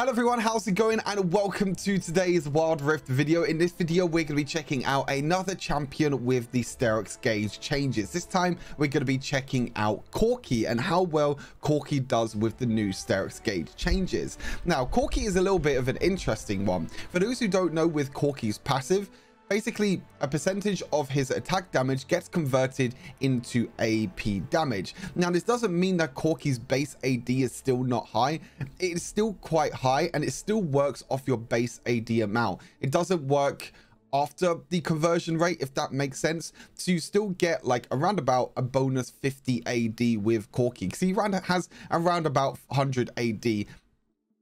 Hello everyone, how's it going, and welcome to today's Wild Rift video. In this video we're going to be checking out another champion with the STERAK'S GAGE changes. This time we're going to be checking out Corki and how well Corki does with the new STERAK'S GAGE changes. Now Corki is a little bit of an interesting one. For those who don't know, with Corki's passive, basically a percentage of his attack damage gets converted into AP damage. Now this doesn't mean that Corki's base AD is still not high. It is still quite high, and it still works off your base AD amount. It doesn't work after the conversion rate, if that makes sense. So you still get like around about a bonus 50 AD with Corki, because he has around about 100 AD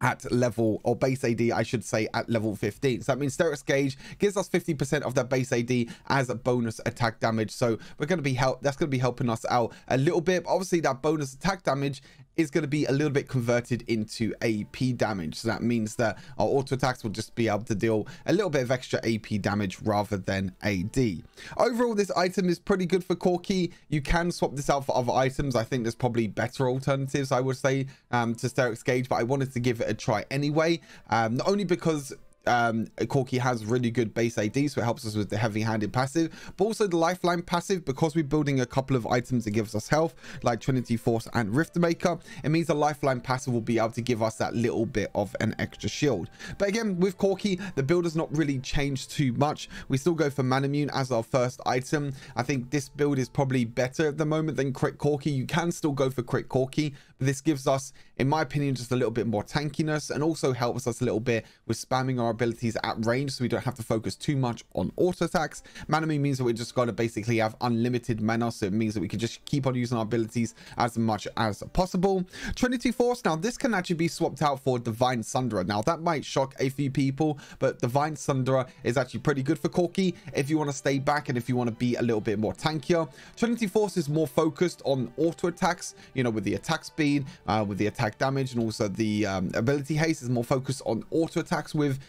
at level, or base AD I should say, at level 15. So that means STERAK'S GAGE gives us 50% of that base AD as a bonus attack damage. So we're going to be that's going to be helping us out a little bit. Obviously that bonus attack damage is going to be a little bit converted into AP damage. So that means that our auto attacks will just be able to deal a little bit of extra AP damage rather than AD. Overall, this item is pretty good for Corki. You can swap this out for other items. I think there's probably better alternatives, I would say, to STERAK'S GAGE, but I wanted to give it a try anyway, not only because Corki has really good base AD, so it helps us with the heavy-handed passive, but also the lifeline passive, because we're building a couple of items that gives us health like Trinity Force and Rift Maker. It means the lifeline passive will be able to give us that little bit of an extra shield. But again, with Corki, the build has not really changed too much. We still go for Manamune as our first item. I think this build is probably better at the moment than Crit Corki. You can still go for Crit Corki, but this gives us, in my opinion, just a little bit more tankiness, and also helps us a little bit with spamming our abilities at range, so we don't have to focus too much on auto attacks. Manamune means that we just got to basically have unlimited mana, so it means that we can just keep on using our abilities as much as possible. Trinity Force, now this can actually be swapped out for Divine Sunderer. Now that might shock a few people, but Divine Sunderer is actually pretty good for Corki if you want to stay back and if you want to be a little bit more tankier. Trinity Force is more focused on auto attacks, you know, with the attack speed, with the attack damage, and also the ability haste is more focused on auto attacks with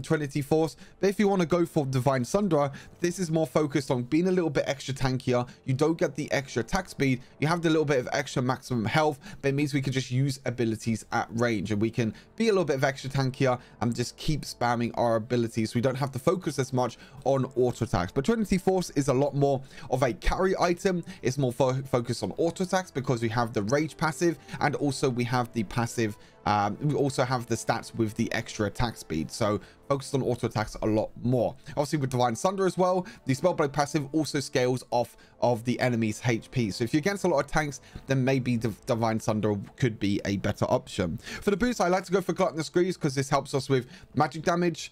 Trinity Force. But if you want to go for Divine Sunderer, this is more focused on being a little bit extra tankier. You don't get the extra attack speed, you have the little bit of extra maximum health, but it means we can just use abilities at range, and we can be a little bit of extra tankier and just keep spamming our abilities, so we don't have to focus as much on auto attacks. But Trinity Force is a lot more of a carry item. It's more focused on auto attacks because we have the rage passive, and also we have the passive, we also have the stats with the extra attack speed, so focused on auto attacks a lot more. Obviously with Divine Sunder as well, the Spellblade passive also scales off of the enemy's HP, so if you're against a lot of tanks, then maybe Divine Sunder could be a better option. For the boost, I like to go for Gluttonous Greaves because this helps us with magic damage,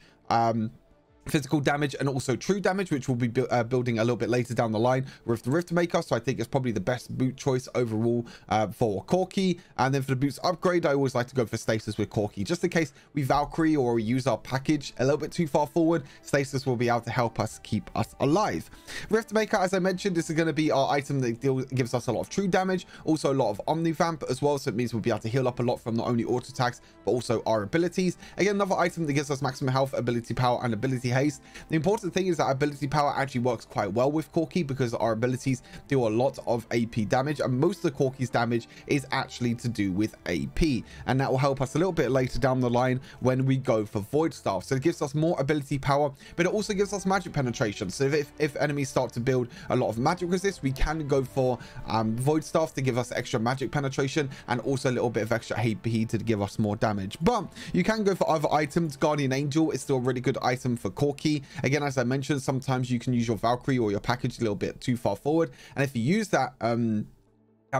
physical damage, and also true damage, which we'll be building a little bit later down the line with the Rift Maker. So I think it's probably the best boot choice overall for Corki. And then for the boots upgrade, I always like to go for Stasis with Corki, just in case we Valkyrie or we use our package a little bit too far forward. Stasis will be able to help us keep us alive. Rift Maker, as I mentioned, this is going to be our item that gives us a lot of true damage, also a lot of Omnivamp as well, so it means we'll be able to heal up a lot from not only auto attacks but also our abilities. Again, another item that gives us maximum health, ability power, and ability haste. The important thing is that ability power actually works quite well with Corki, because our abilities do a lot of AP damage, and most of the Corki's damage is actually to do with AP, and that will help us a little bit later down the line when we go for Void Staff. So it gives us more ability power, but it also gives us magic penetration. So if enemies start to build a lot of magic resist, we can go for Void Staff to give us extra magic penetration, and also a little bit of extra AP to give us more damage. But you can go for other items. Guardian Angel is still a really good item for Corki. Again, as I mentioned, sometimes you can use your Valkyrie or your package a little bit too far forward, and if you use that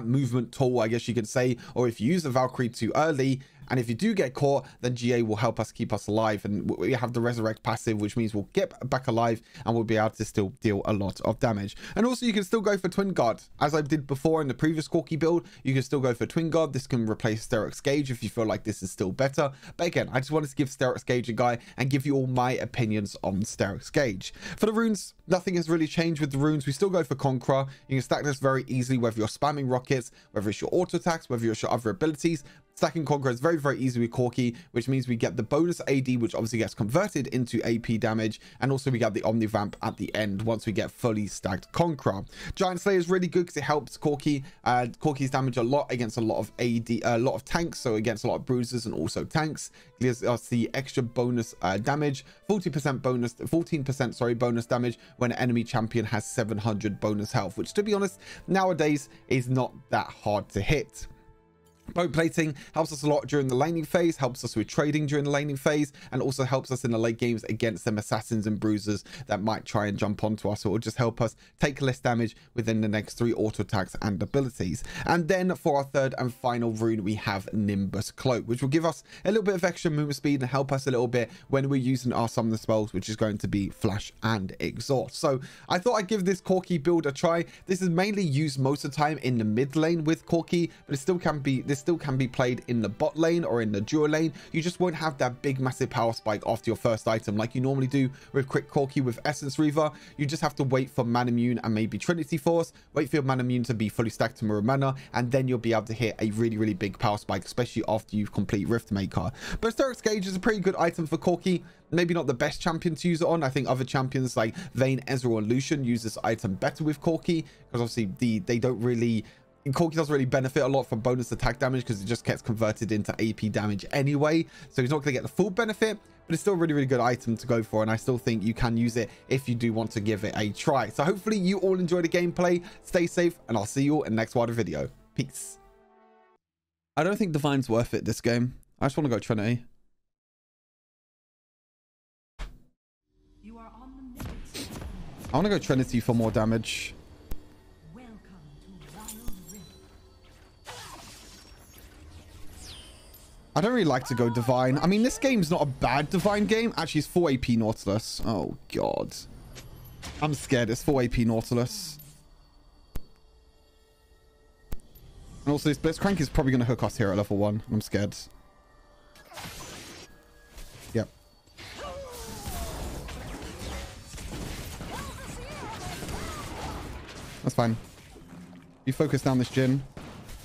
movement tool, I guess you could say, or if you use the Valkyrie too early, and if you do get caught, then GA will help us keep us alive, and we have the Resurrect passive, which means we'll get back alive and we'll be able to still deal a lot of damage. And also you can still go for Twin Guard, as I did before in the previous Corki build. You can still go for Twin Guard. This can replace STERAK'S GAGE if you feel like this is still better. But again, I just wanted to give STERAK'S GAGE a guy and give you all my opinions on STERAK'S GAGE. For the runes, nothing has really changed with the runes. We still go for Conqueror. You can stack this very easily, whether you're spamming rockets, whether it's your auto attacks, whether it's your other abilities. Stacking Conqueror is very, very easy with Corki, which means we get the bonus AD, which obviously gets converted into AP damage, and also we get the Omnivamp at the end once we get fully stacked Conqueror. Giant Slayer is really good because it helps Corki. Corki's damage a lot against a lot of a lot of tanks, so against a lot of bruisers and also tanks. It gives us the extra bonus damage, 40% bonus, 14% sorry, bonus damage when an enemy champion has 700 bonus health, which to be honest, nowadays is not that hard to hit. Boat plating helps us a lot during the laning phase, helps us with trading during the laning phase, and also helps us in the late games against them assassins and bruisers that might try and jump onto us. So it will just help us take less damage within the next 3 auto attacks and abilities. And then for our third and final rune, we have Nimbus Cloak, which will give us a little bit of extra movement speed and help us a little bit when we're using our summon spells, which is going to be Flash and Exhaust. So I thought I'd give this Corki build a try. This is mainly used most of the time in the mid lane with Corki, but it still can be played in the bot lane or in the duo lane. You just won't have that big massive power spike after your first item like you normally do with Quick Corki with Essence Reaver. You just have to wait for Manamune and maybe Trinity Force, wait for your Manamune to be fully stacked to Muramana, and then you'll be able to hit a really, really big power spike, especially after you complete Riftmaker. But STERAK'S Gage is a pretty good item for Corki. Maybe not the best champion to use it on. I think other champions like Vayne, Ezreal, and Lucian use this item better with Corki, because obviously they don't really... Corki doesn't really benefit a lot from bonus attack damage because it just gets converted into AP damage anyway. So he's not going to get the full benefit, but it's still a really, really good item to go for. And I still think you can use it if you do want to give it a try. So hopefully you all enjoy the gameplay. Stay safe, and I'll see you all in the next wider video. Peace. I don't think Divine's worth it this game. I just want to go Trinity. I want to go Trinity for more damage. I don't really like to go Divine. I mean, this game's not a bad Divine game. Actually, it's 4 AP Nautilus. Oh, God. I'm scared. It's 4 AP Nautilus. And also, this Blitzcrank is probably going to hook us here at level 1. I'm scared. Yep. That's fine. You focus down this Jhin.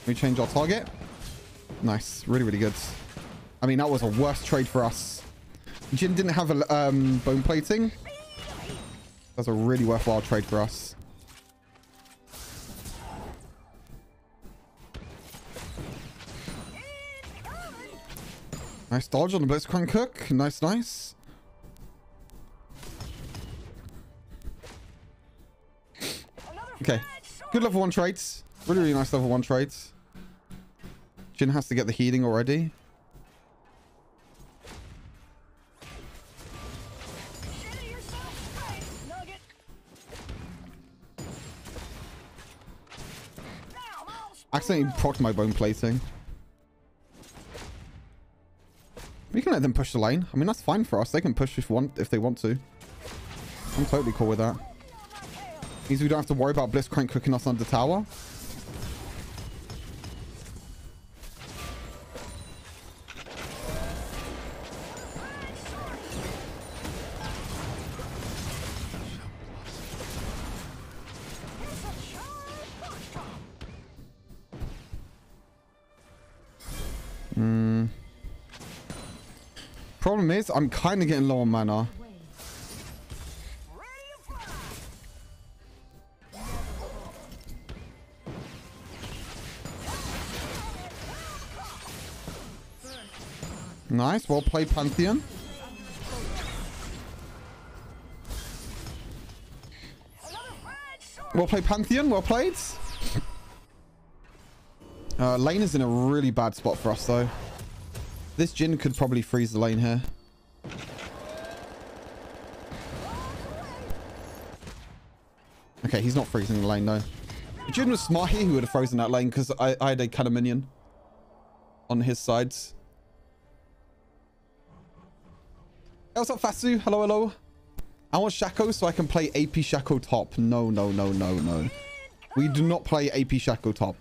We change our target. Nice. Really, really good. I mean, that was a worse trade for us. Jhin didn't have a bone plating. That's a really worthwhile trade for us. Nice dodge on the Blitzcrank hook. Nice, nice. Okay. Good level 1 trades. Really, really nice level 1 trades. Jhin has to get the healing already. Accidentally procced my bone plating. We can let them push the lane. I mean, that's fine for us. They can push if they want to. I'm totally cool with that. Means we don't have to worry about Blitzcrank cooking us under tower. Problem is, I'm kind of getting low on mana. Nice, well played, Pantheon. Well played, Pantheon. Well played. Lane is in a really bad spot for us, though. This Jhin could probably freeze the lane here. Okay, he's not freezing the lane, though. If Jhin was smart here, he would have frozen that lane because I had a kind of minion on his sides. Hey, what's up, Fasu? Hello, hello. I want Shaco so I can play AP Shaco top. No, no, no, no, no. We do not play AP Shaco top.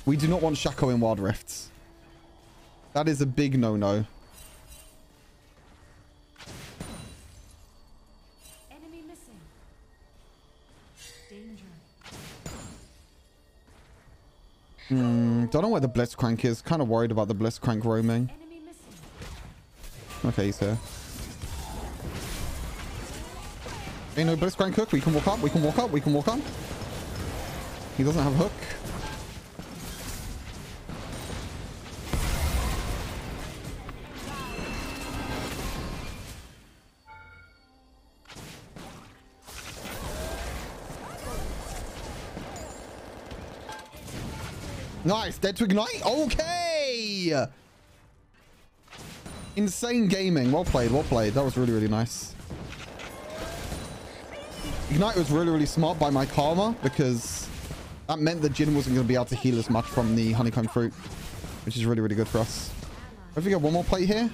We do not want Shaco in Wild Rifts. That is a big no-no. Enemy missing. Danger. Don't know where the Blitzcrank is. Kind of worried about the Blitzcrank roaming. Okay, he's here. Ain't no Blitzcrank hook. We can walk up. We can walk up. We can walk up. He doesn't have hook. Nice. Dead to ignite. Okay. Insane gaming. Well played. Well played. That was really, really nice. Ignite was really, really smart by my Karma because that meant that Jin wasn't going to be able to heal as much from the honeycomb fruit, which is really, really good for us. If we get one more plate here.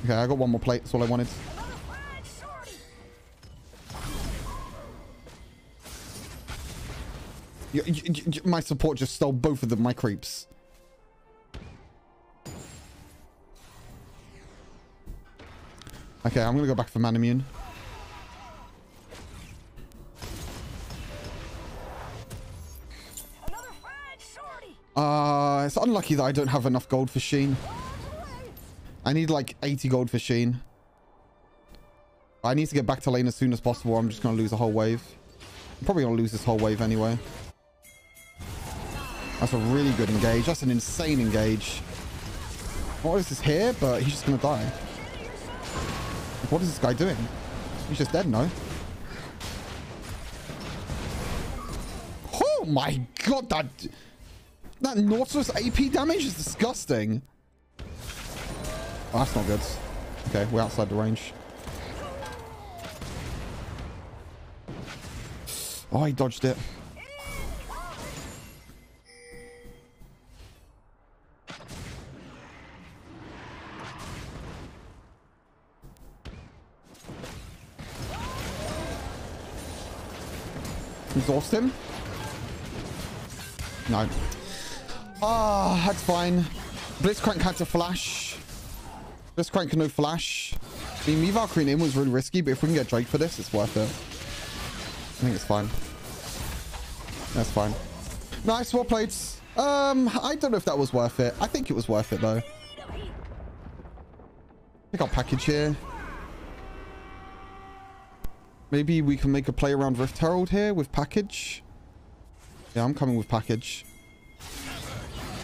Okay, I got one more plate. That's all I wanted. My support just stole both of them, my creeps. Okay, I'm gonna go back for man immune. It's unlucky that I don't have enough gold for Sheen. I need like 80 gold for Sheen. I need to get back to lane as soon as possible. I'm just gonna lose a whole wave. I'm probably gonna lose this whole wave anyway. That's a really good engage. That's an insane engage. What is this here? But he's just gonna die. What is this guy doing? He's just dead, no? Oh my god, that Nautilus AP damage is disgusting. Oh, that's not good. Okay, we're outside the range. Oh, he dodged it. Exhaust him? No. Ah, that's fine. Blitzcrank had to flash. Blitzcrank can no flash. I mean, me Valkyrie in was really risky, but if we can get Drake for this, it's worth it. I think it's fine. That's fine. Nice, well played. I don't know if that was worth it. I think it was worth it, though. Pick up package here. Maybe we can make a play around Rift Herald here with package. Yeah, I'm coming with package.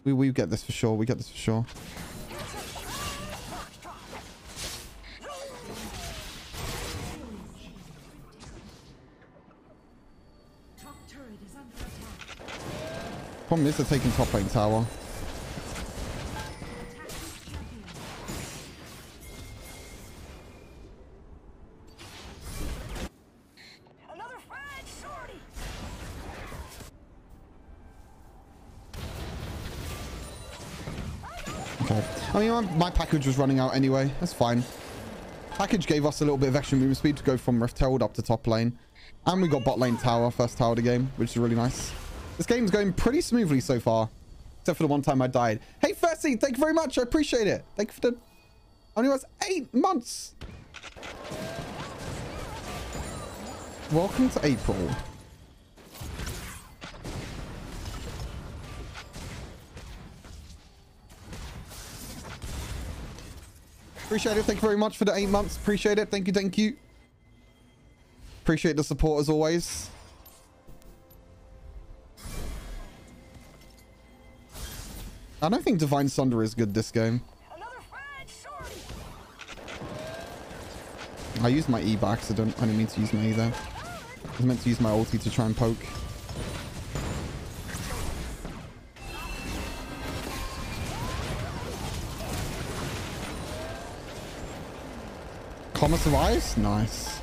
We get this for sure. We get this for sure. Problem is they're taking top lane tower. Okay. I mean, my package was running out anyway. That's fine. Package gave us a little bit of extra movement speed to go from Rift Herald up to top lane. And we got bot lane tower, first tower of the game, which is really nice. This game's going pretty smoothly so far. Except for the one time I died. Hey, Firstly, thank you very much. I appreciate it. Thank you for the... Only was 8 months. Welcome to April. Appreciate it. Thank you very much for the 8 months. Appreciate it. Thank you. Thank you. Appreciate the support as always. I don't think Divine Sunder is good this game. I used my E by accident. I didn't mean to use my E there. I was meant to use my ulti to try and poke. Karma survives? Nice.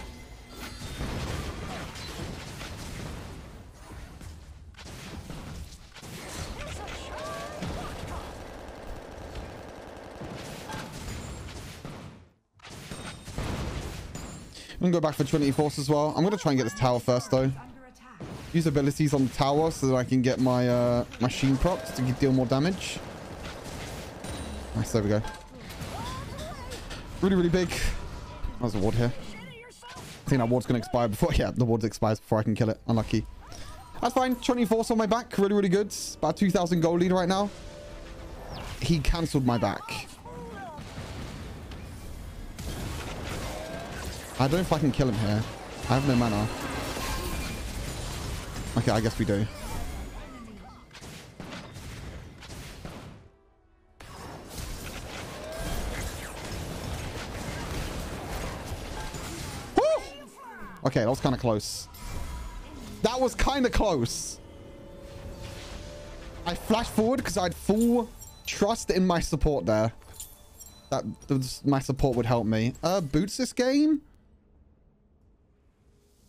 I'm gonna go back for Trinity Force as well. I'm gonna try and get this tower first though. Use abilities on the tower so that I can get my machine procs to deal more damage. Nice, there we go. Really, really big. There's a ward here. think that ward's going to expire before... Yeah, the ward expires before I can kill it. Unlucky. That's fine. 20 force on my back. Really, really good. About 2,000 gold lead right now. He cancelled my back. I don't know if I can kill him here. I have no mana. Okay, I guess we do. Okay, that was kind of close. That was kind of close. I flashed forward because I had full trust in my support there. That my support would help me. Boots this game?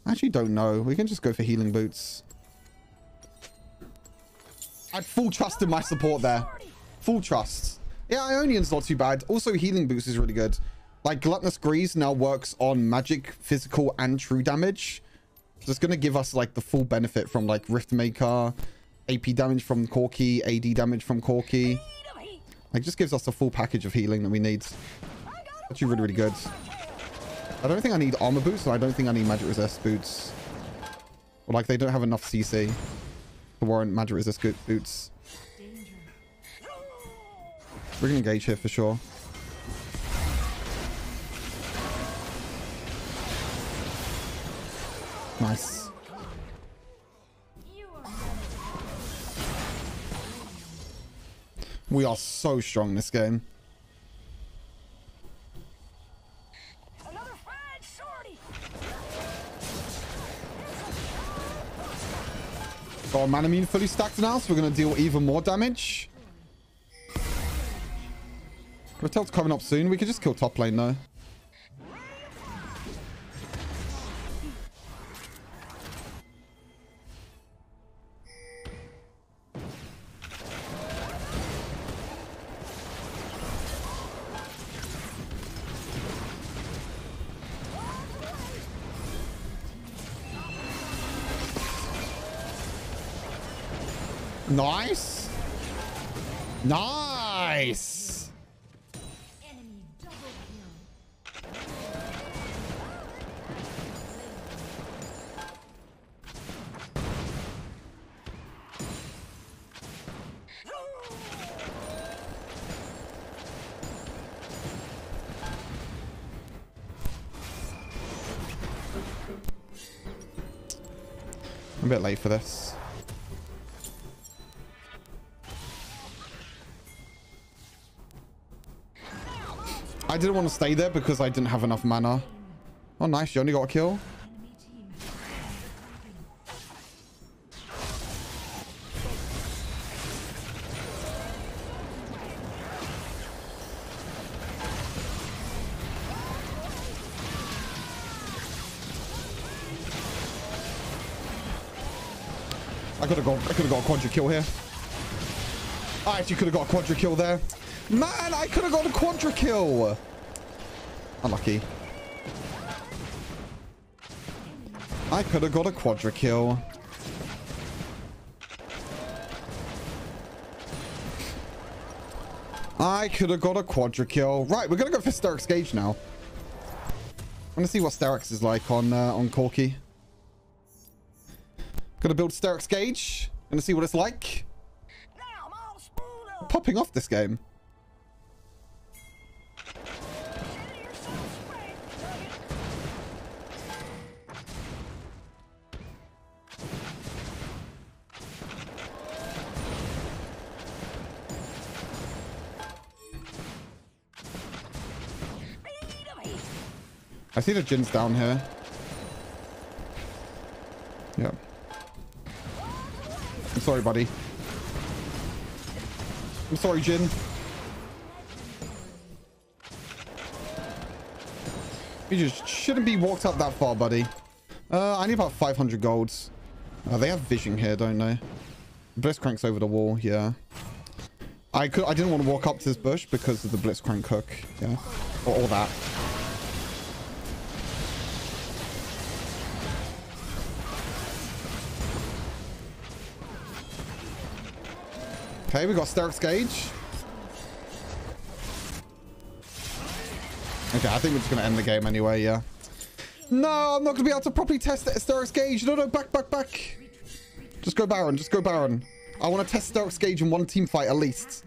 I actually don't know. We can just go for healing boots. I had full trust in my support there. Full trust. Yeah, Ionion's not too bad. Also, healing boots is really good. Like, Gluttonous Grease now works on magic, physical, and true damage. So it's going to give us, like, the full benefit from, like, Riftmaker, AP damage from Corki, AD damage from Corki. Like, just gives us the full package of healing that we need. Actually, really, really good. I don't think I need armor boots, and I don't think I need magic resist boots. Or, like, they don't have enough CC to warrant magic resist boots. We're going to engage here for sure. Nice. We are so strong in this game. Got our mana immune fully stacked now, so we're going to deal even more damage. Ratel's coming up soon. We could just kill top lane though. Nice. Nice. Enemy double kill. I'm a bit late for this. I didn't want to stay there because I didn't have enough mana. Oh, nice. You only got a kill. I could have got a quadra kill here. I actually could have got a quadra kill there. Man, I could have got a quadra kill. Unlucky. I could have got a quadra kill. I could have got a quadra kill. Right, we're going to go for STERAK'S GAGE now. I'm going to see what STERAK'S is like on Corki. Going to build STERAK'S GAGE. Going to see what it's like. Popping off this game. I see the Jin's down here. Yeah. I'm sorry, buddy. I'm sorry, Jin. You just shouldn't be walked up that far, buddy. I need about 500 golds. They have vision here, don't they? Blitzcrank's over the wall, yeah. I didn't want to walk up to this bush because of the Blitzcrank hook, yeah. Or all that. Okay, we got STERAK'S GAGE. Okay, I think we're just going to end the game anyway, yeah. No, I'm not going to be able to properly test STERAK'S Gage. No, no, back. Just go Baron. Just go Baron. I want to test STERAK'S Gage in one team fight at least.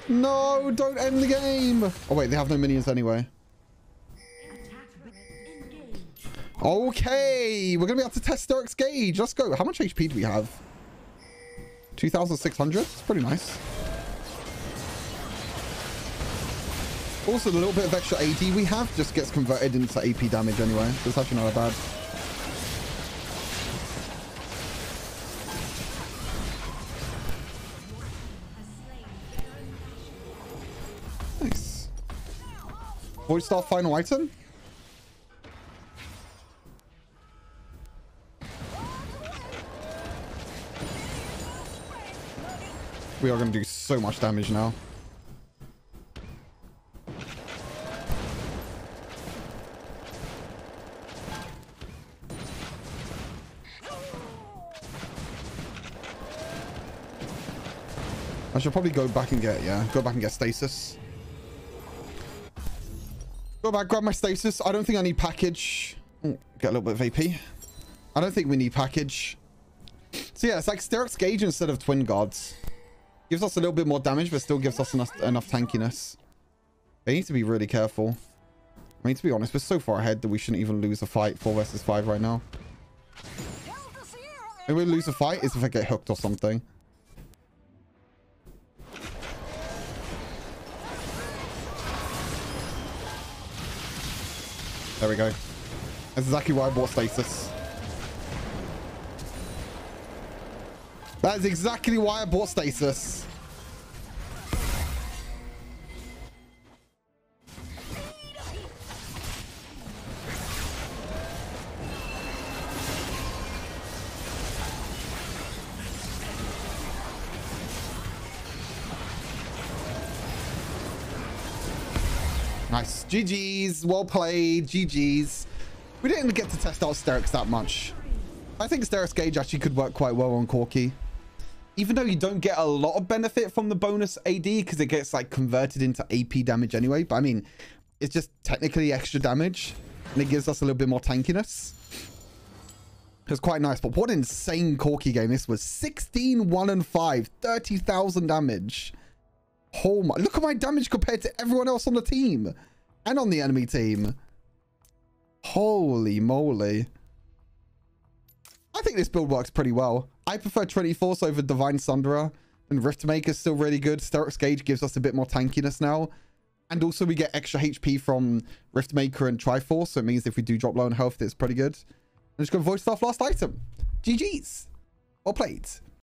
No, don't end the game. Oh, wait, they have no minions anyway. Okay, we're going to be able to test STERAK'S Gage. Let's go. How much HP do we have? 2,600. It's pretty nice. Also, the little bit of extra AD we have just gets converted into AP damage anyway. So it's actually not that bad. Nice. Void Star final item? We are going to do so much damage now. I should probably go back and get, go back and get stasis. Go back, grab my stasis. I don't think I need package. Ooh, get a little bit of AP. I don't think we need package. So yeah, it's like STERAK'S Gage instead of Twin Guards. Gives us a little bit more damage, but still gives us enough tankiness. They need to be really careful. I mean, to be honest, we're so far ahead that we shouldn't even lose a fight 4 versus 5 right now. If we lose a fight is if I get hooked or something. There we go. That's exactly why I bought stasis. That is exactly why I bought stasis. Nice. GG's. Well played. GG's. We didn't get to test out STERAK'S that much. I think STERAK'S Gage actually could work quite well on Corki. Even though you don't get a lot of benefit from the bonus AD because it gets like converted into AP damage anyway. But I mean, it's just technically extra damage and it gives us a little bit more tankiness. It's quite nice. But what insane Corki game this was. 16, 1 and 5, 30,000 damage. Oh my, look at my damage compared to everyone else on the team and on the enemy team. Holy moly. I think this build works pretty well. I prefer Trinity Force over Divine Sunderer, and Riftmaker is still really good. STERAK'S Gage gives us a bit more tankiness now. And also we get extra HP from Riftmaker and Triforce, so it means if we do drop low on health, it's pretty good. I'm just going to Void Staff last item. GG's. Well played.